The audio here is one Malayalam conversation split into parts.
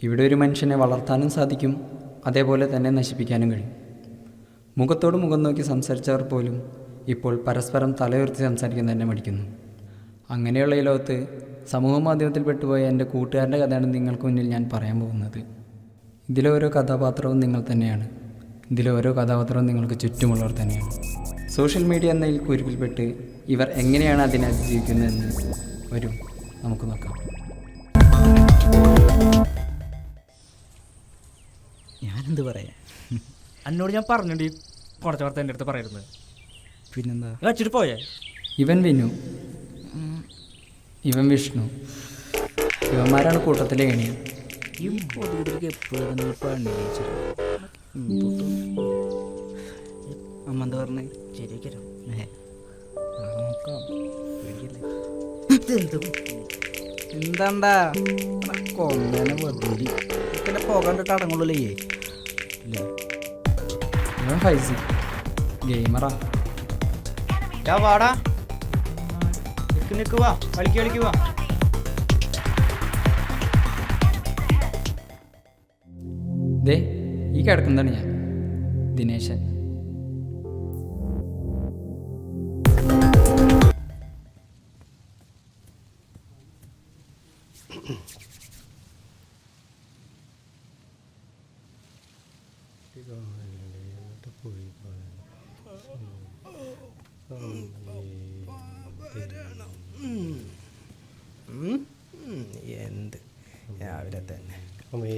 ഇവിടെ ഒരു മനുഷ്യനെ വളർത്താനും സാധിക്കും, അതേപോലെ തന്നെ നശിപ്പിക്കാനും കഴിയും. മുഖത്തോട് മുഖം നോക്കി സംസാരിച്ചവർ പോലും ഇപ്പോൾ പരസ്പരം തലയുയർത്തി സംസാരിക്കാൻ തന്നെ മടിക്കുന്നു. അങ്ങനെയുള്ള ഈ ലോകത്ത് സമൂഹ മാധ്യമത്തിൽ പെട്ടുപോയ എൻ്റെ കൂട്ടുകാരൻ്റെ കഥയാണ് നിങ്ങൾക്ക് മുന്നിൽ ഞാൻ പറയാൻ പോകുന്നത്. ഇതിലോരോ കഥാപാത്രവും നിങ്ങൾ തന്നെയാണ്. ഇതിലോരോ കഥാപാത്രവും നിങ്ങൾക്ക് ചുറ്റുമുള്ളവർ തന്നെയാണ്. സോഷ്യൽ മീഡിയ എന്ന ഈ കുരുക്കിൽപ്പെട്ട് ഇവർ എങ്ങനെയാണ് അതിനെ അതിജീവിക്കുന്നതെന്ന് വരും നമുക്ക് നോക്കാം. ഞാനെന്ത് പറയാ, എന്നോട് ഞാൻ പറഞ്ഞിട്ട് കുറച്ച് വാർത്ത എൻ്റെ അടുത്ത് പറയുന്നത്. പിന്നെന്താ വെച്ചിട്ട് പോയേ. ഇവൻ വിനു, ഇവൻ വിഷ്ണു, ഇവന്മാരാണ് കൂട്ടത്തിലെ എണിയ. ഈ പൊതുവിലേക്ക് എപ്പോഴും പണി അമ്മ എന്താ പറഞ്ഞേ? ശരിയാക്കരോ നോക്കാം, എന്താണ്ടാ കൊങ്ങനെ വെറുതെ പിന്നെ പോകാണ്ടിട്ട് അടങ്ങുള്ളൂ. ഇല്ലേ ഇവൻ ഫൈസി, ഗെയിമറാ. വാടാ, നിക്ക് വാ, കളിക്ക് വാ. ദേ ഈ കിടക്കുന്നതാണ് ഞാൻ, ദിനേശൻ. എന്ത് രാവിലെ തന്നെ അമ്മേ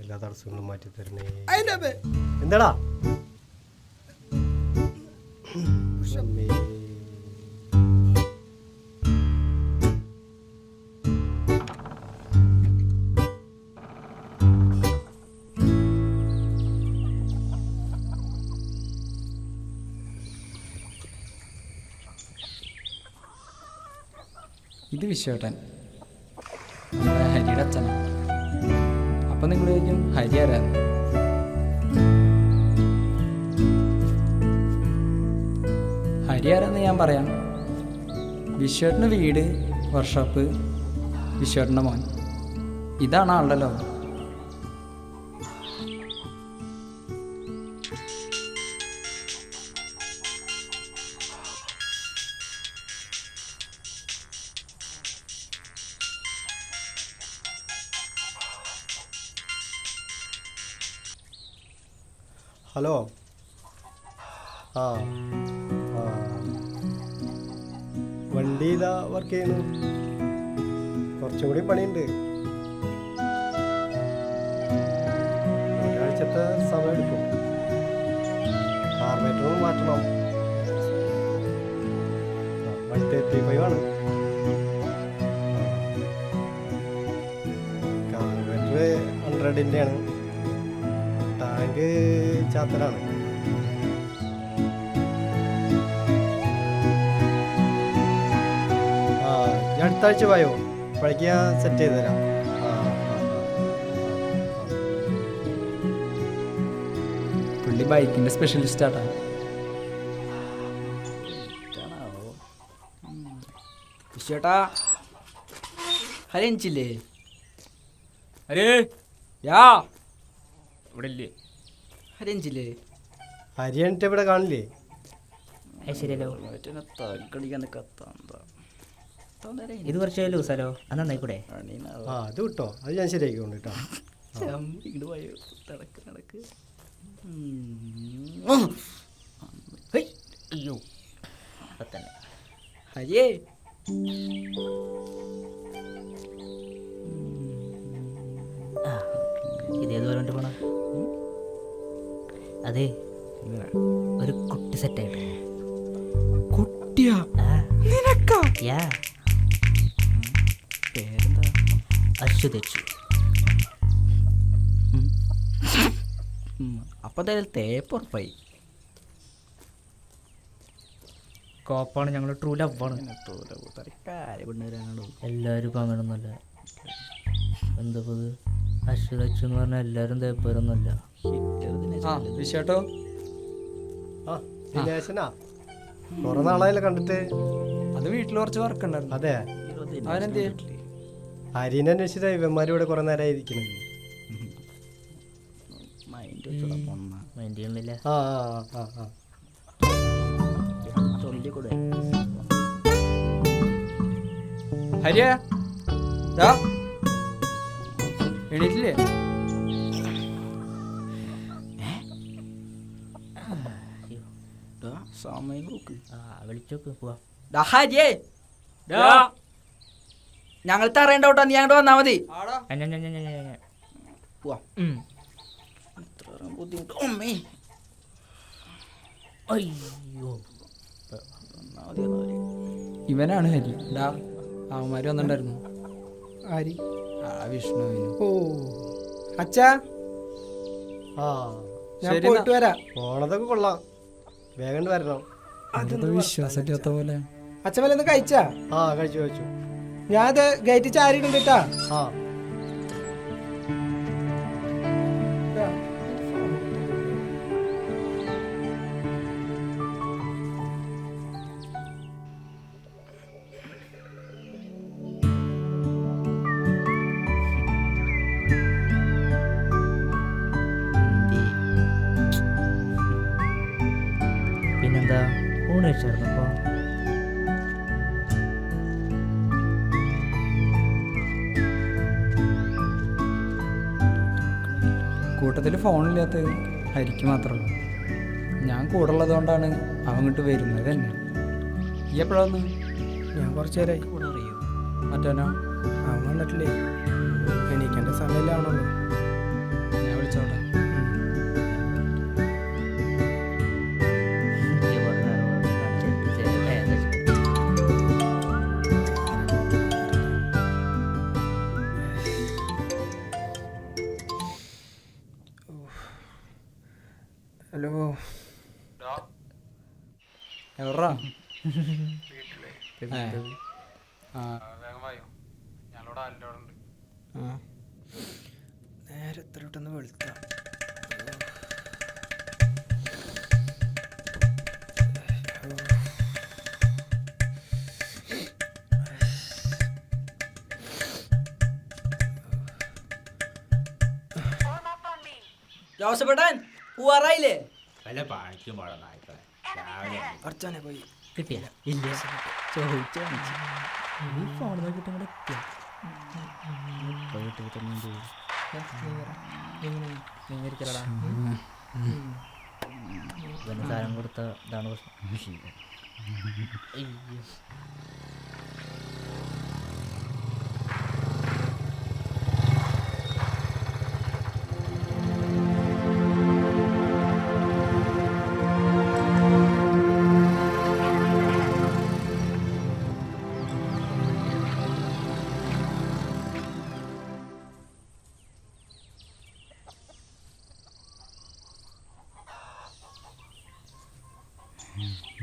എല്ലാ തടസ്സങ്ങളും മാറ്റി തരണേ. എന്താടാ ഇത് വിശ്വേട്ടൻ, നമ്മുടെ ഹരിയുടെ അച്ഛനാണ്. അപ്പം നിങ്ങൾ ചോദിക്കും ഹരി ആരാന്ന്. ഹരി ആരാന്ന് ഞാൻ പറയാം. വിശ്വേട്ടൻ്റെ വീട്, വർക്ക്ഷോപ്പ്, വിശ്വേട്ടൻ്റെ മോൻ, ഇതാണ് ആളുടെ ലോകം. ഹലോ, ആ ആ വണ്ടി ഇതാ വർക്ക് ചെയ്യുന്നു. കുറച്ചും കൂടി പണിയുണ്ട്. ഒരാഴ്ചത്തെ സമയം എടുക്കും. കാർബറേറ്ററും മാറ്റണം. 135 ആണ്. കാർബറേറ്റർ 100-ൻ്റെ ആണ്. ടാങ്ക് ചാത്തനാണ്. ആ ഞാൻ അടുത്ത ആഴ്ച പോയോ, അപ്പോഴേക്ക് ഞാൻ സെറ്റ് ചെയ്ത് തരാം. പുള്ളി ബൈക്കിൻ്റെ സ്പെഷ്യലിസ്റ്റാട്ടാ. ചേട്ടാ ഹരിച്ചില്ലേ? അരേ യാ ഇവിടെ ഇല്ലേ? ഹരിച്ചില്ലേ? ഹരിയണിട്ട് ഇവിടെ കാണില്ലേ? ശരിയല്ലോ, ഇത് കുറച്ച് ലൂസാലോ, അത് നന്നായിക്കൂടെ? ആ അത് കിട്ടോ, അത് ഞാൻ ശരിയാക്കിക്കൊണ്ട് കേട്ടോ. നടക്ക് അയ്യോ തന്നെ ഹരിയേ. ഇതേതുപോലെ പോണ അതെ, ഒരു കുട്ടി സെറ്റായിട്ട്. കുട്ടിയാ? യാ പേരെന്താ? അശ്വതച്ചു. അപ്പൊ എന്തായാലും തേപ്പുറപ്പായി. കോപ്പാണ്, ഞങ്ങൾ ട്രൂ ലവാണ്. എല്ലാവരും ഇപ്പം അങ്ങനൊന്നുമല്ല. എന്താ അശ്വതച്ചു എന്ന് പറഞ്ഞാൽ എല്ലാവരും തേപ്പരൊന്നുമല്ല. വിശ്വേട്ടോ, ആ ദിനേശനാ, കുറെ നാളായല്ലോ കണ്ടിട്ട്. അത് വീട്ടിൽ കുറച്ച് വർക്ക് ഉണ്ടായിരുന്നു. അതെ, അവനെന്തേ? ഹരീനെ അന്വേഷിച്ചിട്ട് ഇവന്മാരും ഇവിടെ കുറെ നേരമായി ഇരിക്കുന്നു. മൈൻഡ് ചെയ്യുന്നില്ല. ആ ആ ആ ആ ചൊല്ലിക്കൂടെ? ഹരിയ ദാ എണീറ്റില്ലേ? സമയം നോക്ക്. വിളിച്ചോക്ക് പോവാ. ഞങ്ങൾ തറയണ്ടോട്ടോ, നീ അങ്ങോട്ട് വന്നാ മതി. പോവാം. ഇത്ര ബുദ്ധിമുട്ട്. അമ്മേ അയ്യോ, വന്നാ മതി, വന്നാ മതി. ഇവനാണ് ഹരി. ഡാ അവന്മാര് വന്നിട്ടുണ്ടായിരുന്നു. ആരി? ആ വിഷ്ണുവിന്. ഓ അച്ഛാ, ആ ഞാൻ ശരി പോയിട്ട് വരാം. പോണതൊക്കെ കൊള്ളാം, വേഗം വരണം. അതെന്താ വിശ്വാസമില്ലാത്ത പോലെ? അച്ഛൻ വല്ലതും കഴിച്ചാ? ആ കഴിച്ചു കഴിച്ചു. ഞാൻ അത് ഗേറ്റ് ചാരിയിട്ടുണ്ട് കേട്ടാ. ആ പിന്നെന്താ ഊണ് കഴിച്ചായിരുന്നു? അപ്പോൾ കൂട്ടത്തിൽ ഫോണില്ലാത്ത ഹരിക്ക് മാത്രമേ ഉള്ളൂ. ഞാൻ കൂടെ ഉള്ളത് കൊണ്ടാണ് അവൻ ഇങ്ങോട്ട് വരുന്നത് തന്നെ. ഈ എപ്പോഴാ വന്ന്? ഞാൻ കുറച്ചു നേരമായി. മറ്റോനോ? അവൻ വന്നിട്ടില്ലേ? എണീക്കേണ്ട സമയമില്ലാവണല്ലോ. ഞാൻ വിളിച്ചോട്ടെ. ഹലോ, എവിടാ? നേരെ എത്ര വിട്ടെന്ന് വെളുത്ത. ജോസഫേട്ടൻ പൂവാറായില്ലേ? അർച്ചനെ പോയി കിട്ടിയ ഇല്ല ചോദിച്ചു ഫോൺ നോക്കിയിട്ട് ഇങ്ങോട്ട് എത്തിയാ ഇവന് സാധനം കൊടുത്ത ഇതാണ് പ്രശ്നം. അയ്യോ,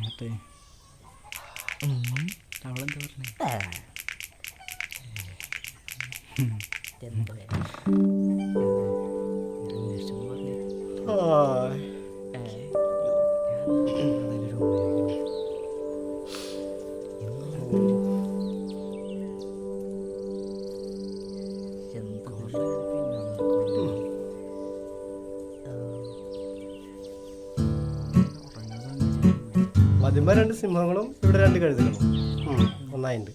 മറ്റേ അവളെന്താ പറഞ്ഞേ? എന്ത് മതിമ 2 സിംഹങ്ങളും ഇവിടെ 2 കഴുതകളും ഒന്നായിണ്ട്.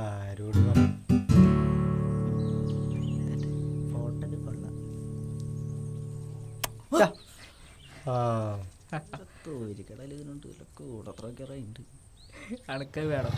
ആരോട് പറഞ്ഞു? ഫോട്ടോയിൽ കൊള്ളാം. ആ തോരിക്കടയിൽ ഇതിനുണ്ട്, കൂടത്രയൊക്കെ ഉണ്ട്. അണക്ക് വേണം.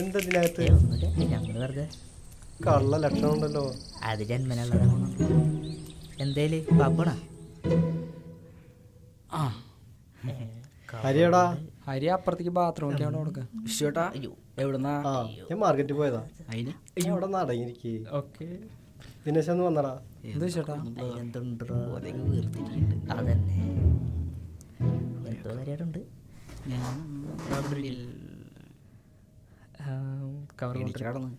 എന്താ ഇതിനകത്ത് ഒന്നുമില്ല ഞങ്ങൾ വെറുതെ കള്ള ലക്ഷണം ഉണ്ടല്ലോ. അത് ജന്മനുള്ളതാണ്. എന്തേല് പാപ്പണ ആ ഹരിയടാ. ഹരി അപ്പുറത്തേക്ക് ബാത്റൂമിൽ അവിടെ കൊടുക്കുക. വിഷുട്ടാ എവിടുന്നാ? ആ ഞാൻ മാർക്കറ്റിൽ പോയതാ. അതിന് ഞാൻ അവിടെ നിന്ന് അടങ്ങിയിരിക്കേ. ഓക്കെ. ദിനേശ് ഒന്ന് വന്നടാ. എന്ത് ചേട്ടാ? അതന്നെ എന്തോ കാര്യമായിട്ടുണ്ട്. കവർ കടന്ന്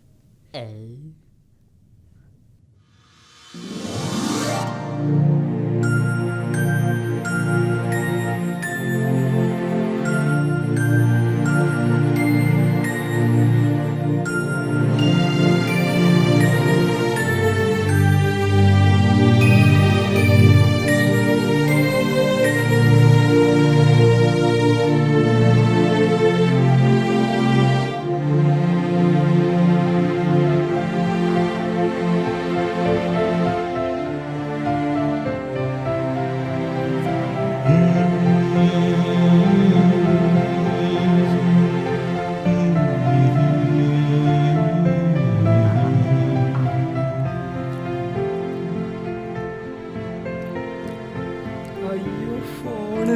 അയ്യോ ഫോണ്.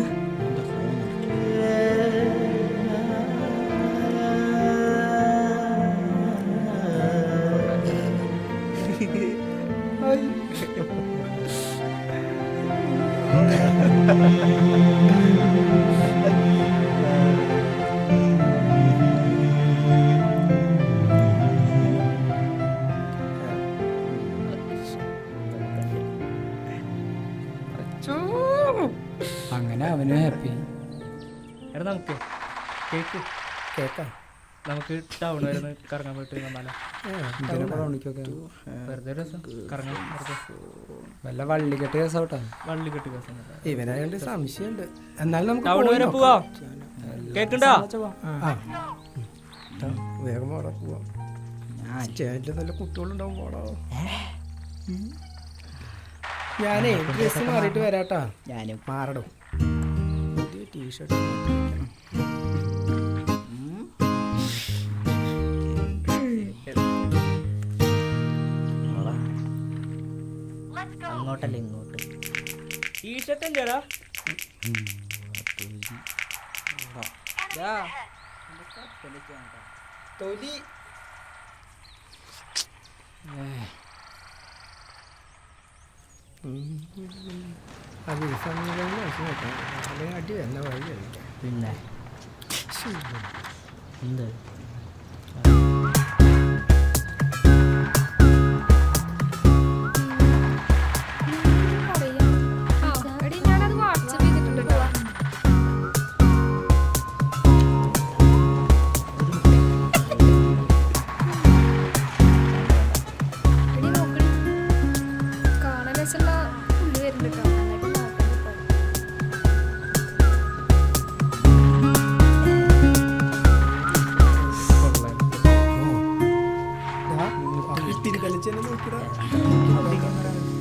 അങ്ങനെ അവനും ഹാപ്പി. എടാ നമുക്ക് കേക്ക് കേക്കാ. നമുക്ക് ടൗൺ വരെ ഒന്ന് കറങ്ങാൻ പോയിട്ട് വന്നാലോ? ഇതിനെ ടൗണിക്കൊക്കെ വെറുതെ ഒരു രസം കറങ്ങാൻ. വെറുതെ വല്ല വള്ളിക്കെട്ട് കേസോട്ടാ. വള്ളി കെട്ടി കേസം ഇവനായോണ്ട് സംശയമുണ്ട്. എന്നാലും നമുക്ക് ടൗൺ പോയി വരെ നോക്കാം. പോവാ. കേക്കുണ്ടോ? ആ. വേഗം പോടാ പോവാം. സ്റ്റേജിൽ നല്ല കുട്ടികളുണ്ടാവും പോടാ. ഞാനേ ഡ്രസ് മാറിയിട്ട് വരാട്ടാ. ഞാനും മാറടും. പുതിയ ടീഷർട്ട് അങ്ങോട്ടല്ല ഇങ്ങോട്ട്. ടീഷർട്ട് എന്തിയാടാ? തൊലി. അത് ഈ സമയം നോക്കാം. അല്ലെങ്കിൽ അടി എന്ന വഴി കളിക്കാം. പിന്നെ എന്ത്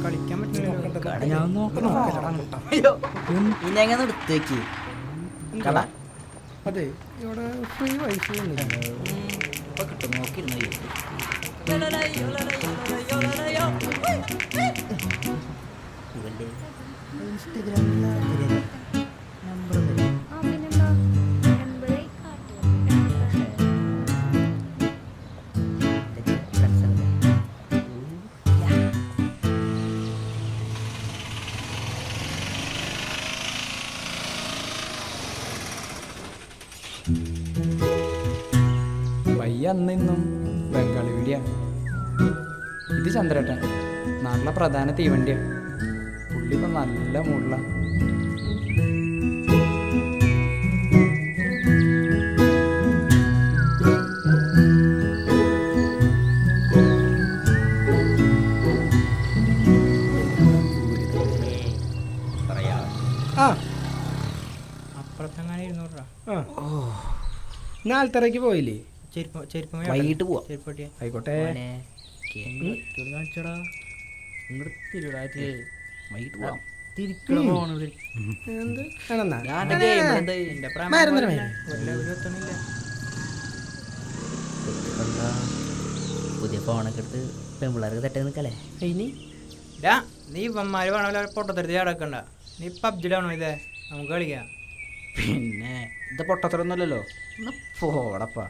കളിക്കാൻ പറ്റില്ല. ഞാൻ നോക്കണം. അയ്യോ ഇനി എങ്ങനെ എടുത്തേക്ക് കള അതെ ഇവിടെ ഫ്രീ വൈഫൈ ഒന്നുമില്ല. ഇപ്പൊ കിട്ടും നോക്കിയിരുന്നു. ഇവന്റെ ഇൻസ്റ്റഗ്രാമിൽ നമ്പർ പയ്യ അന്ന് ഇന്നും ബംഗാളി വീടിയാണ്. ഇത് ചന്ദ്രേട്ടൻ, നാട്ടിലെ പ്രധാന തീവണ്ടിയാണ്. പുള്ളി ഇപ്പം നല്ല മൂടില. ആ അപ്പുറത്തങ്ങനെ 200 രൂപ. ആ നാലത്തരയ്ക്ക് പോയില്ലേ? വൈകിട്ട് പോവാം. ചെരുപ്പട്ടിയ ആയിക്കോട്ടെ. കാണിച്ചടാ. ഇങ്ങോട്ട് തിരുടാറ്റ് വൈകിട്ട് പോവാം. തിരിക്കണ പോണ എന്ത് ആണെന്നാ ഞാൻ എൻ്റെ game എന്തായി? മരുന്നിന് ഒരു എത്തണില്ല. ചേട്ടാ പുതിയ ഫോണൊക്കെ എടുത്ത് പെൺപിള്ളേർക്ക് തെറ്റായി നിൽക്കല്ലേ. ഇനി നീ ഇവന്മാര് വേണമല്ലോ പൊട്ടത്തരത്തി അടക്കണ്ട. നീ പബ്ജിലാണോ ഇതേ? നമുക്ക് കളിക്കാം. പിന്നെ ഇത് പൊട്ടത്തരൊന്നുമല്ലല്ലോ. ഒന്ന് പോടപ്പാ.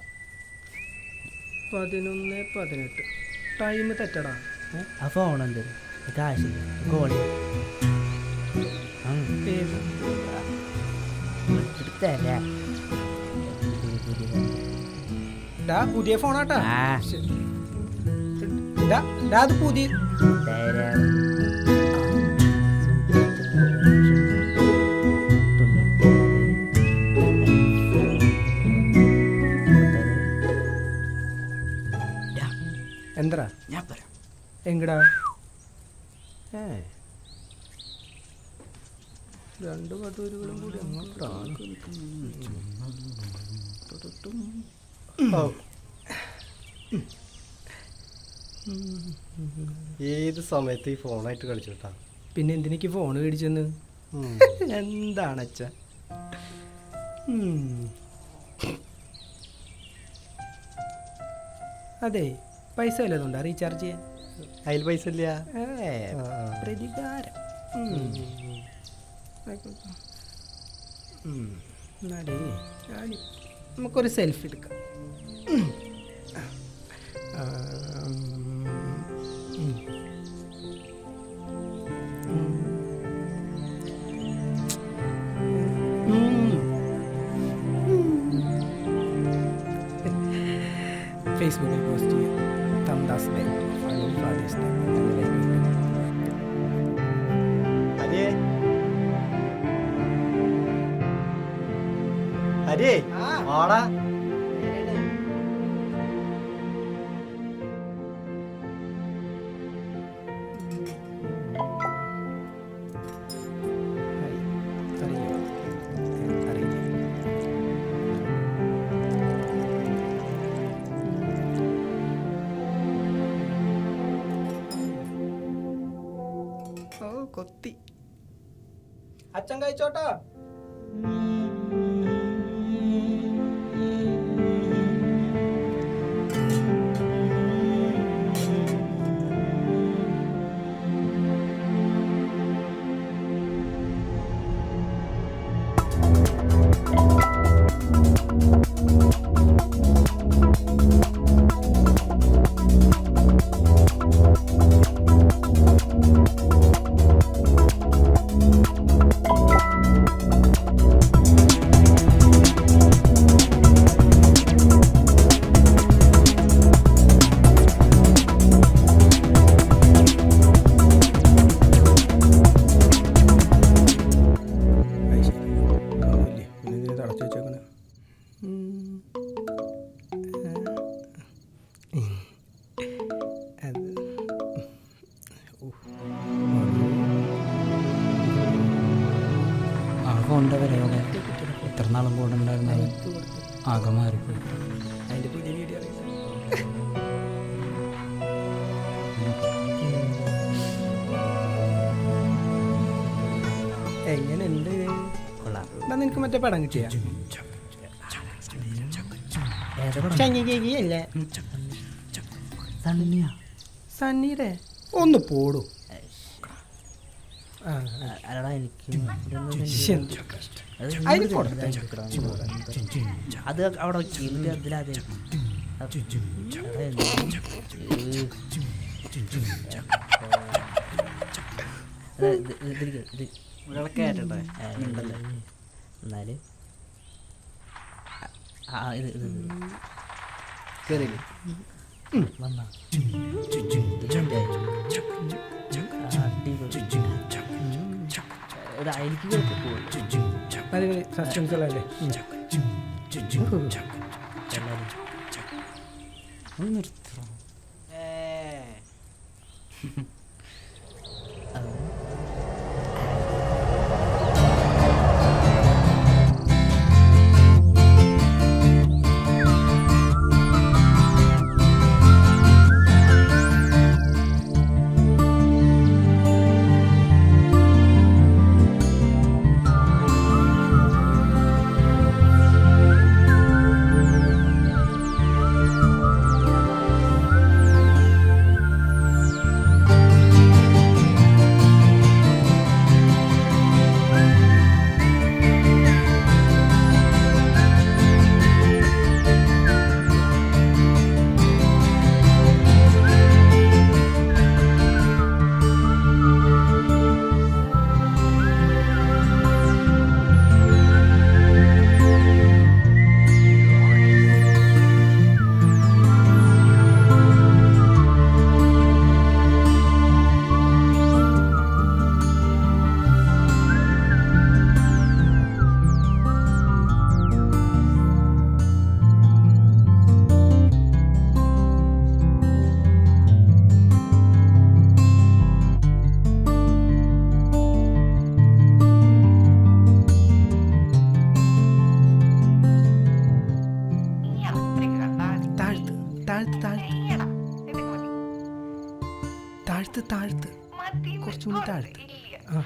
11:18 ടൈം തെറ്റടാ. ആ ഫോൺ എന്ത് കാശ് ഗോളി എടുത്തല്ലേ പുതിയ ഫോണാട്ടാ. ആ അത് പുതിയ തരാം. എന്താ ഞാൻ പറയാം. എങ്ങടാ? രണ്ട് പട്ടൂരുകളും കൂടി അങ്ങോട്ടാണ്. ഏത് സമയത്ത് ഈ ഫോണായിട്ട് കളിച്ചിട്ടാ? പിന്നെ എന്തിനേക്ക് ഫോൺ മേടിച്ചെന്ന്? എന്താണച്ച? അതെ, പൈസ വല്ലതുണ്ടോ റീചാർജ് ചെയ്യാൻ? അതിൽ പൈസ ഇല്ല. പ്രതികാരം. എന്നാലേ നമുക്കൊരു സെൽഫി എടുക്കാം. ഫേസ്ബുക്കിൽ പോസ്റ്റ് ചെയ്യാം. തന്താസ് ഡേ, ഫാദേഴ്സ് ഡേ. ഹരിയേ, ഹരിയേ, ആടാ. കൊത്തി അച്ഛൻ കഴിച്ചോട്ടോ. ആ ഫോണിൻ്റെ വിലയോടെ എത്ര നാളും കൂടെ ഉണ്ടായിരുന്നത് ആകെ മാറിപ്പോയി. അതിന്റെ പുതിയ വീഡിയോ എങ്ങനെയുണ്ട്? എന്നാ നിനക്ക് മറ്റേ പടം കിട്ടിയ അല്ലേ സണ്ണിയുടെ ഒന്ന് പോടും. അല്ലടാ എനിക്ക് അതിന് കൊടുത്തേ. അത് അവിടെ അതിലതെ ഒരാളെ കേട്ടെ എന്നാല് കേറിയില്ലേ? വന്നാ എനിക്ക് അടിപൊളി സസ്പെൻസ് അല്ലേ? ഒന്ന് നിർത്തണം. കുറച്ചും കൂടി താഴ്ത്ത്. ആ.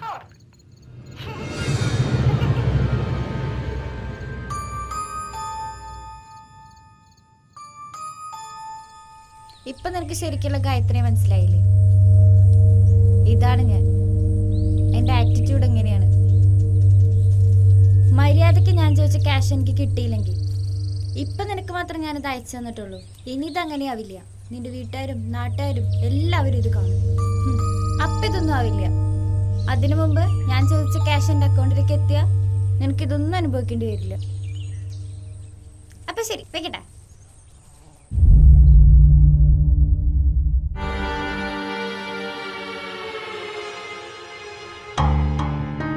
ഇപ്പൊ നിനക്ക് ശരിക്കുള്ള ഗായത്രിയെ മനസ്സിലായില്ലേ? ഇതാണ് ഞാൻ. എൻ്റെ ആറ്റിറ്റ്യൂഡ് എങ്ങനെയാണ്. മര്യാദയ്ക്ക് ഞാൻ ചോദിച്ച ക്യാഷ് എനിക്ക് കിട്ടിയില്ലെങ്കിൽ ഇപ്പൊ നിനക്ക് മാത്രം ഞാനിത് അയച്ചു തന്നിട്ടുള്ളൂ. ഇനി ഇതങ്ങനെയാവില്ല. നിന്റെ വീട്ടുകാരും നാട്ടുകാരും എല്ലാവരും ഇത് കാണും. അപ്പൊ ഇതൊന്നും ആവില്ല. അതിനു മുമ്പ് ഞാൻ ചോദിച്ച ക്യാഷ് എൻ്റെ അക്കൗണ്ടിലേക്ക് എത്തിയാൽ നിനക്കിതൊന്നും അനുഭവിക്കേണ്ടി വരില്ല. അപ്പൊ ശരി, വെക്കട്ടെ.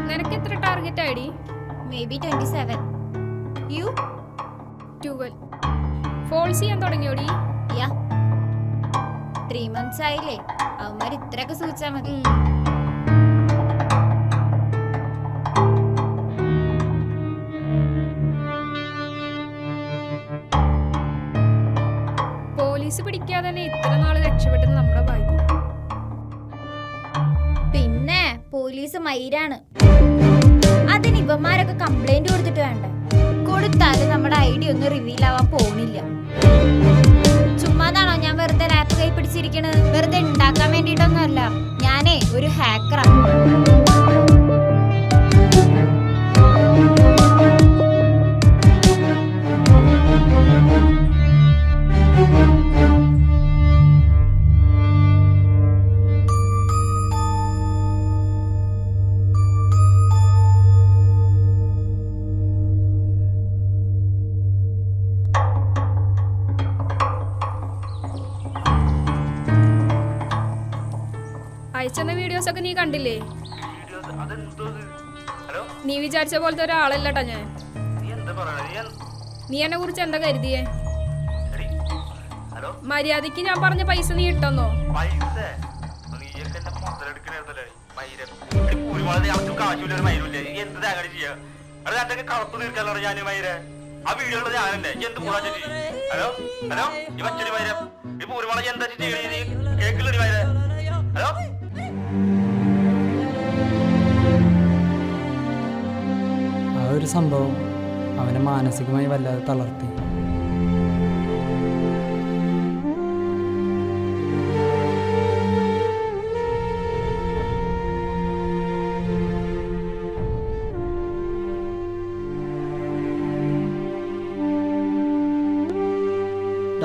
നിനക്ക് എത്ര ടാർഗറ്റ് ഐഡി? Maybe 27. You? 12. ഫോൾസ് ചെയ്യാൻ തുടങ്ങിയോടി? Yeah. 3 months ആയില്ലേ? അവന്മാർ ഇത്രയൊക്കെ സൂചിച്ചാൽ മതി. പോലീസ് പിടിക്കാതെ തന്നെ ഇത്ര നാള് രക്ഷപ്പെട്ടത് നമ്മുടെ ഭാഗ്യം. പിന്നെ പോലീസ് മയിരാണ്. അതിന് ഇവന്മാരൊക്കെ കംപ്ലൈന്റ് കൊടുത്തിട്ട് വേണ്ടേ? കൊടുത്താല് നമ്മുടെ ഐഡിയ ഒന്നും റിവീൽ ആവാൻ പോണില്ല. ചുമ്മാതാണോ ഞാൻ വെറുതെ ലാപ്പ് കൈ പിടിച്ചിരിക്കണത്? വെറുതെ ഉണ്ടാക്കാൻ വേണ്ടിയിട്ടൊന്നും അല്ല. ഞാനേ ഒരു ഹാക്കറാണ്. അയച്ചെന്ന വീഡിയോസ് ഒക്കെ നീ കണ്ടില്ലേ? നീ വിചാരിച്ച പോലത്തെ ഒരാളല്ലട്ടാ ഞാൻ. നീ എന്നെ കുറിച്ച് എന്താ കരുതിയേ? മര്യാദക്ക് ഞാൻ പറഞ്ഞ പൈസ നീ ഇട്ടെന്നോ? ആ ഒരു സംഭവം അവനെ മാനസികമായി വല്ലാതെ തളർത്തി.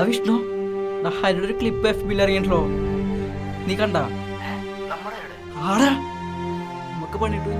വിഷ്ണു, ഹരിയുടെ ഒരു ക്ലിപ്പ് FB ഇറങ്ങിയിട്ടോ, നീ കണ്ട? ആടാ, നമുക്ക് പണിട്ടു.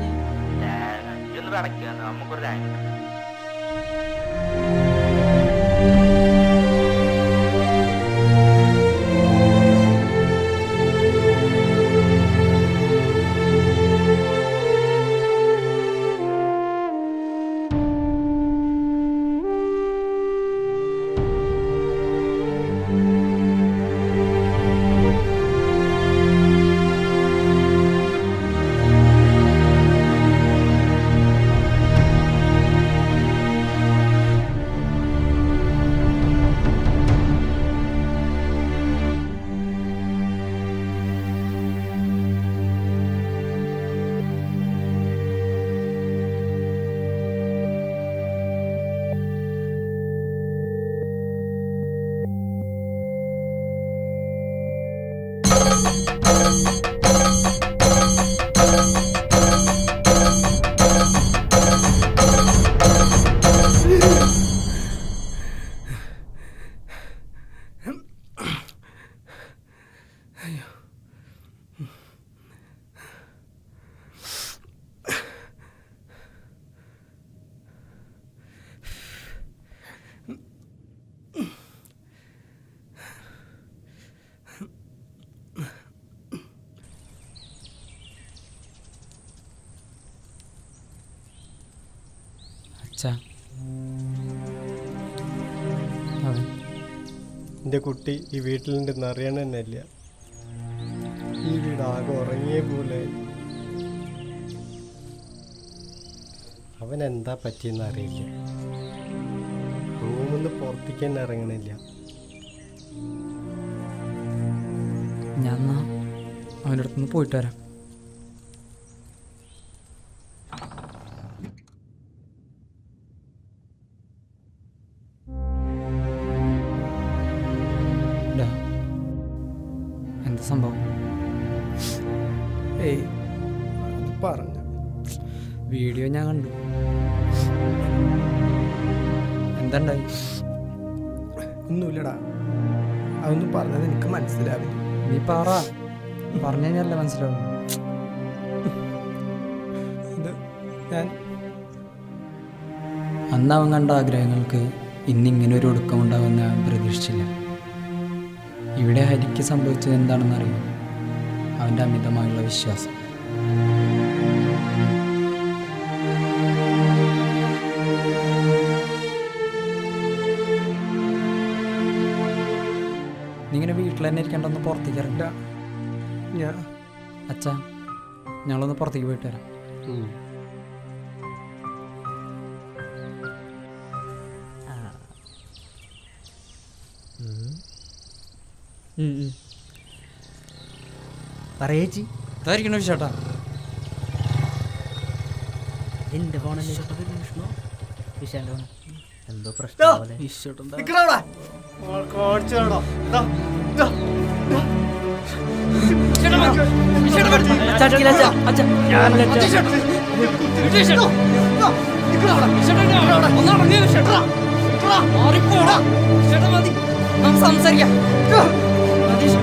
എൻ്റെ കുട്ടി ഈ വീട്ടിലുണ്ടെന്ന് അറിയണ തന്നെ ഇല്ല. ഈ വീട് ആകെ ഉറങ്ങിയ പോലെ. അവൻ എന്താ പറ്റിയെന്ന് അറിയില്ല. റൂമിൽ നിന്ന് പുറത്തേക്ക് തന്നെ ഇറങ്ങണില്ല. ഞാൻ അവൻ്റെ അടുത്തുനിന്ന് പോയിട്ട് വരാം. ഏയ് അത് പറഞ്ഞു. വീഡിയോ ഞാൻ കണ്ടു. എന്തുണ്ടായി? ഒന്നുമില്ലടാ, അതൊന്നും പറഞ്ഞത് എനിക്ക് മനസ്സിലാവില്ല. നീ പറഞ്ഞു കഴിഞ്ഞാലേ മനസ്സിലാവും. ഇത് ഞാൻ അന്ന് അവൻ കണ്ട ആഗ്രഹങ്ങൾക്ക് ഇന്നിങ്ങനെ ഒരു ഒടുക്കമുണ്ടാവുമെന്ന് അവൻ പ്രതീക്ഷിച്ചില്ല. ഇവിടെ ഹരിക്ക് സംഭവിച്ചത് എന്താണെന്നറിയാം, അവൻ്റെ അമിതമായുള്ള വിശ്വാസം. നീ ഇങ്ങനെ വീട്ടിൽ തന്നെ ഇരിക്കേണ്ടൊന്ന് പുറത്തേക്ക് ഇറങ്ങില്ല. ഞാൻ അച്ഛാ, ഞങ്ങളൊന്ന് പുറത്തേക്ക് പോയിട്ട് വരാം. പറയേച്ചി, ഇതായിരിക്കണ വിഷേട്ടാ. എൻ്റെ ഫോണല്ലേ വിഷ്ണു? വിശാൻ്റെ ഫോൺ എന്തോ പ്രശ്നം പോലെ.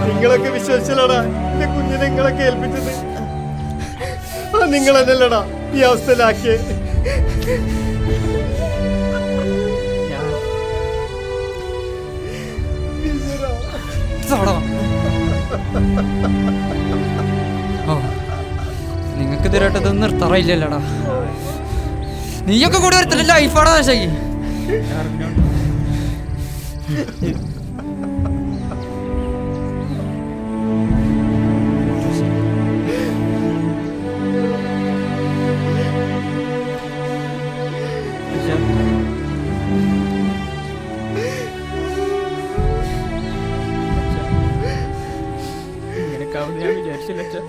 നിങ്ങളൊക്കെ വിശ്വസിച്ചല്ലോടാ എന്റെ കുഞ്ഞിനെ നിങ്ങളൊക്കെ ഏൽപ്പിച്ചത്. നിങ്ങൾ തന്നെയല്ലടാ ഈ അവസ്ഥയിലാക്കിയേ. നിങ്ങൾക്ക് ഇതുവരായിട്ടൊന്നും നിർത്താറില്ലല്ലോടാ. നീയൊക്കെ കൂടെ വരത്തില്ല ലൈഫാടാ ശരി. ഞാൻ വിചാരിച്ചില്ല.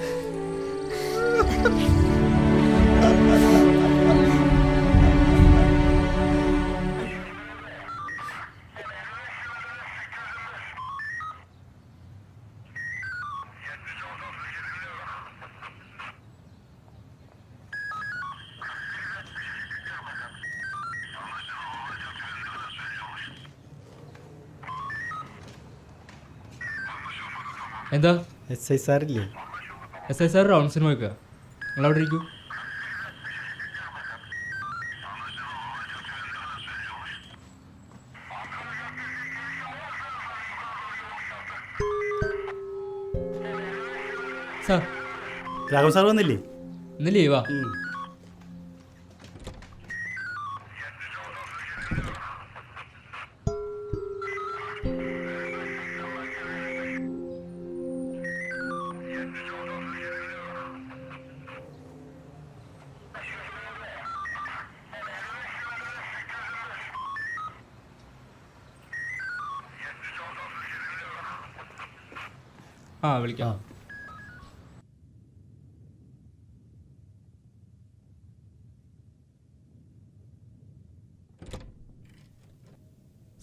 എന്താ SI സാറില്ലേ? SI സാർ റൗണ്ട്സിന് പോയിക്കുക. നിങ്ങളവിടെ ഇരിക്കൂ. സാർ രാഘവ സാർ വന്നില്ലേ? ഇന്ന് ലീവാ. ആ വിളിക്കാം.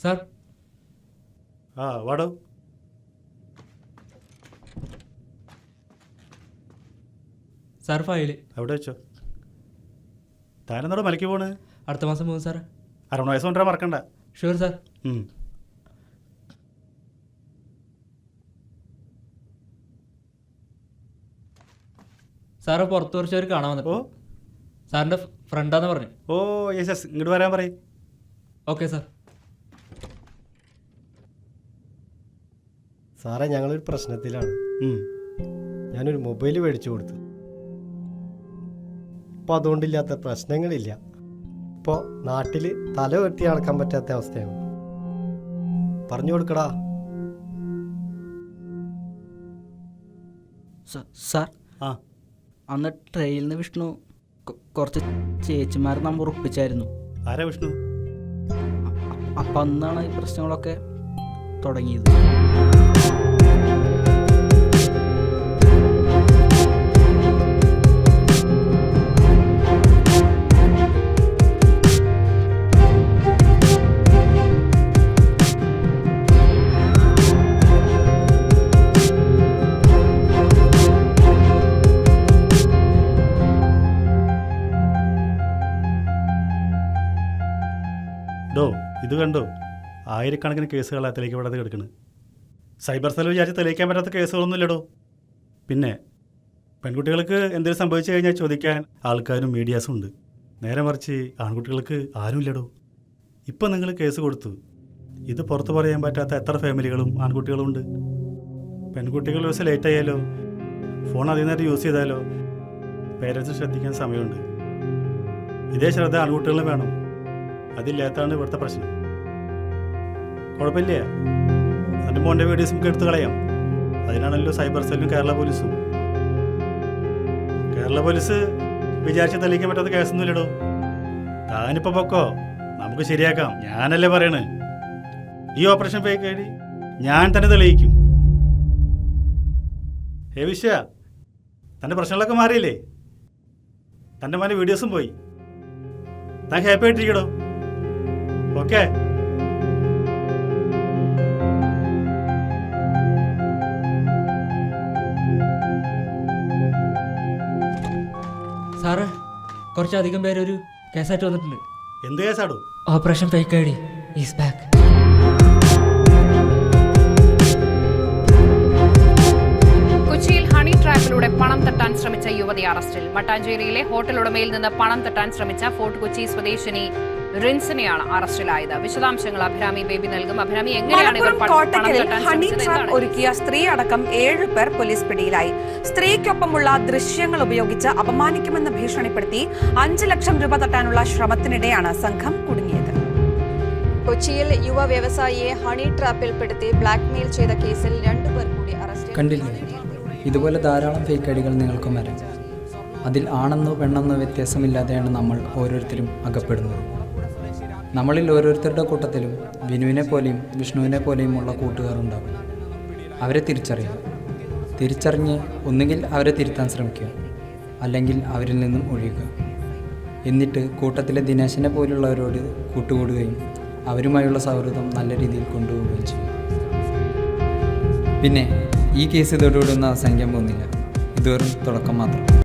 സാർ വാടോ. സാർ ഫയല് അവിടെ വെച്ചോ. താനെന്നോട് മലയ്ക്ക് പോണ്? അടുത്ത മാസം പോകും സാർ. അരവണ വയസ്സ് കൊണ്ടുവരാൻ മറക്കണ്ട. Sure sir. സാറ് പുറത്ത് കുറച്ചവർ കാണാൻ വന്നിട്ട്. സാറിൻ്റെ ഫ്രണ്ടാന്ന് പറഞ്ഞു. ഓ യെസ്, ഇങ്ങോട്ട് വരാൻ പറയും. Okay sir. സാറേ, ഞങ്ങളൊരു പ്രശ്നത്തിലാണ്. ഞാനൊരു മൊബൈൽ മേടിച്ചു കൊടുത്തു. ഇപ്പോൾ അതുകൊണ്ടില്ലാത്ത പ്രശ്നങ്ങളില്ല. ഇപ്പോൾ നാട്ടിൽ തല വെട്ടി നടക്കാൻ പറ്റാത്ത അവസ്ഥയാണ്. പറഞ്ഞു കൊടുക്കടാ. സാർ, ആ അന്ന് ട്രെയിനിൽ നിന്ന് വിഷ്ണു കുറച്ച് ചേച്ചിമാർ നമ്പർ ഒപ്പിച്ചായിരുന്നു. ആരാ വിഷ്ണു? അപ്പം അന്നാണ് ഈ പ്രശ്നങ്ങളൊക്കെ തുടങ്ങിയത്. ഇത് കണ്ടോ, ആയിരക്കണക്കിന് കേസുകളാണ് തെളിയിക്കപ്പെടാതെ കിടക്കുന്നത്. സൈബർ സെൽ വിചാരിച്ച് തെളിയിക്കാൻ പറ്റാത്ത കേസുകളൊന്നും ഇല്ലടോ. പിന്നെ പെൺകുട്ടികൾക്ക് എന്തെങ്കിലും സംഭവിച്ചു കഴിഞ്ഞാൽ ചോദിക്കാൻ ആൾക്കാരും മീഡിയാസും ഉണ്ട്. നേരെ മറിച്ച് ആൺകുട്ടികൾക്ക് ആരുമില്ലടോ. ഇപ്പം നിങ്ങൾ കേസ് കൊടുത്തു, ഇത് പുറത്ത് പറയാൻ പറ്റാത്ത എത്ര ഫാമിലികളും ആൺകുട്ടികളും ഉണ്ട്. പെൺകുട്ടികൾ ദിവസം ലേറ്റ് ആയാലോ, ഫോൺ അധികം നേരം യൂസ് ചെയ്താലോ പേരൻസ് ശ്രദ്ധിക്കാൻ സമയമുണ്ട്. ഇതേ ശ്രദ്ധ ആൺകുട്ടികളും വേണം. അതില്ലാത്തതാണ് ഇവിടുത്തെ പ്രശ്നം. കുഴപ്പമില്ല, അതിൻ്റെ മോൻ്റെ വീഡിയോസ് നമുക്ക് എടുത്തു കളയാം. അതിനാണല്ലോ സൈബർ സെല്ലും കേരള പോലീസും. കേരള പോലീസ് വിചാരിച്ച് തെളിയിക്കാൻ പറ്റാത്ത കേസൊന്നുമില്ലടോ. താനിപ്പോൾ പൊക്കോ, നമുക്ക് ശരിയാക്കാം. ഞാനല്ലേ പറയണേ, ഈ ഓപ്പറേഷൻ ഫേക്ക് ഐ ഡി ഞാൻ തന്നെ തെളിയിക്കും. ഹേ വിശ്വ, തൻ്റെ പ്രശ്നങ്ങളൊക്കെ മാറിയില്ലേ? തൻ്റെ മോൻ്റെ വീഡിയോസും പോയി. താൻ ഹാപ്പി ആയിട്ടിരിക്കടോ. ഓക്കെ. സാറേ, കുറച്ചധികം പേരൊരു കേസായിട്ട് വന്നിട്ടുണ്ട്. എന്ത് കേസാടോ? Operation fake ID is back. കൊച്ചിയിൽ ഹണി ട്രാപ്പിലൂടെ പണം തട്ടാൻ ശ്രമിച്ച യുവതി അറസ്റ്റിൽ. മട്ടാഞ്ചേരിയിലെ ഹോട്ടൽ ഉടമയിൽ നിന്ന് പണം തട്ടാൻ ശ്രമിച്ച ഫോർട്ട് കൊച്ചി സ്വദേശിനി റിൻസിനെയാണ് അറസ്റ്റിലായത്. വിശദാംശങ്ങൾ അഭിരാമി ബേബി നൽകും. അഭിരാമി, എങ്ങനെയാണ് ഇവർ കോട്ടക്കലിൽ ഹണി ട്രാപ്പ് ഒരുക്കിയ സ്ത്രീ അടക്കം 7 പേർ പോലീസ് പിടിയിലായി. സ്ത്രീക്കൊപ്പമുള്ള ദൃശ്യങ്ങൾ ഉപയോഗിച്ച് അപമാനിക്കുമെന്ന് ഭീഷണിപ്പെടുത്തി 5 ലക്ഷം രൂപ തട്ടാനുള്ള ശ്രമത്തിനിടെയാണ് സംഘം കുടുങ്ങിയത്. കൊച്ചിയിൽ യുവ വ്യവസായിയെ ഹണി ട്രാപ്പിൽപ്പെടുത്തി ബ്ലാക്ക്മെയിൽ ചെയ്ത കേസിൽ 2 പേർ കൂടി അറസ്റ്റ്. കണ്ടില്ലേ, ഇതുപോലെ ധാരാളം ഫേക്ക് ഐഡികൾ നിങ്ങൾക്കും വരാം. അതിൽ ആണെന്നോ പെണ്ണെന്നോ വ്യത്യാസമില്ലാതെയാണ് നമ്മൾ ഓരോരുത്തരും അകപ്പെടുന്നത്. നമ്മളിൽ ഓരോരുത്തരുടെ കൂട്ടത്തിലും വിനുവിനെ പോലെയും വിഷ്ണുവിനെ പോലെയുമുള്ള കൂട്ടുകാരുണ്ടാകും. അവരെ തിരിച്ചറിഞ്ഞ് ഒന്നുകിൽ അവരെ തിരുത്താൻ ശ്രമിക്കുക, അല്ലെങ്കിൽ അവരിൽ നിന്നും ഒഴിയുക. എന്നിട്ട് കൂട്ടത്തിലെ ദിനേശനെ പോലുള്ളവരോട് കൂട്ടുകൂടുകയും അവരുമായുള്ള സൗഹൃദം നല്ല രീതിയിൽ കൊണ്ടുപോവുകയും ചെയ്യും. പിന്നെ ഈ കേസ് ഇതോടുകൂടി ഒന്നും അവസാനിക്കാൻ പോകുന്നില്ല. ഇതൊരു തുടക്കം മാത്രം.